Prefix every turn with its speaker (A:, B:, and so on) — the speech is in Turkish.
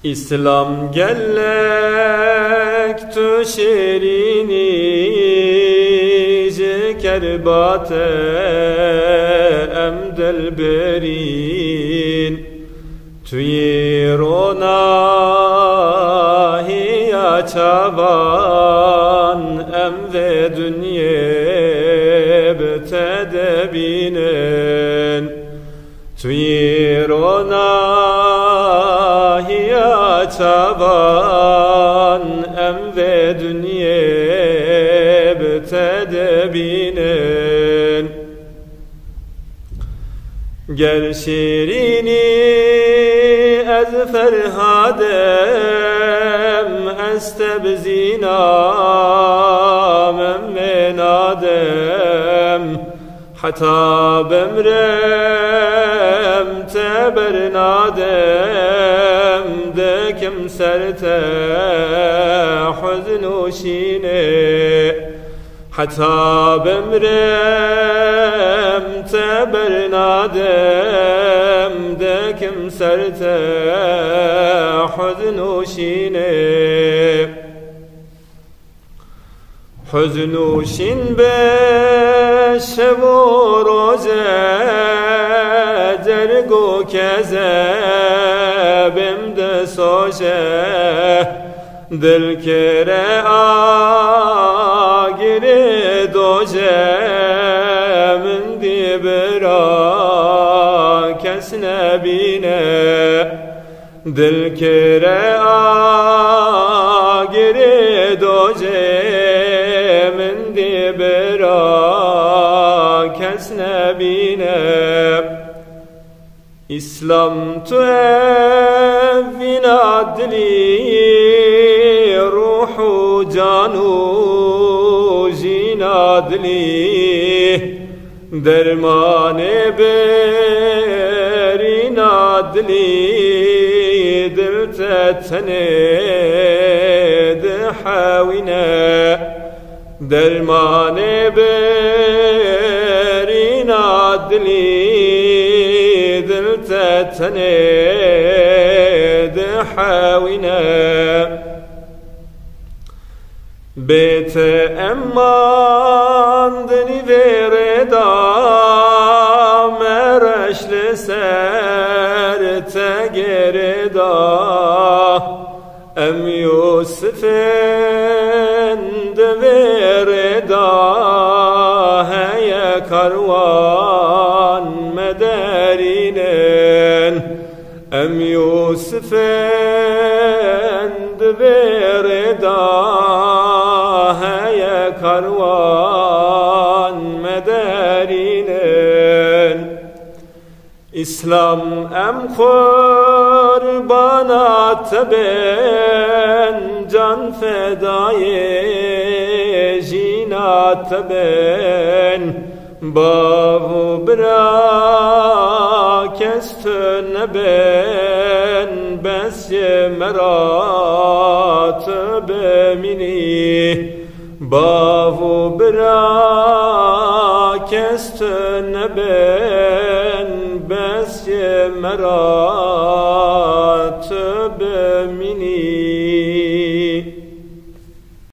A: İslam gellek tu şirini kerbate emdel berin tuyirona hiya çavan em ve dünye betedebinen tuyirona hiya çavan em ve dünye betedebinen ger şirini ez ferhadem estebzinam men adem hatta bemrem tebernadem dekim serte huznu şine hatta bemrem tebernadem dekim serte huznu şine huznu şin beşev roze dergo kezebim de soje dil kere agire doje min dibra kesne bine dil kere agire doje min dibra kesne bine İslam tu evvin adli ruhu canu jinadli dermane berin adli dil tetene de havine dermane berin adli dil tetene de havine bete emman deni vereda mereşle ser tegereda em Yusuf'en de vereda heye karvan mederinen em Yusuf'en de vereda heye karvan mederinen İslam em kurbanat ben can fedaye jinat ben bavu bra kestün ben besye merat bemini bavu bra kestün ben besye merat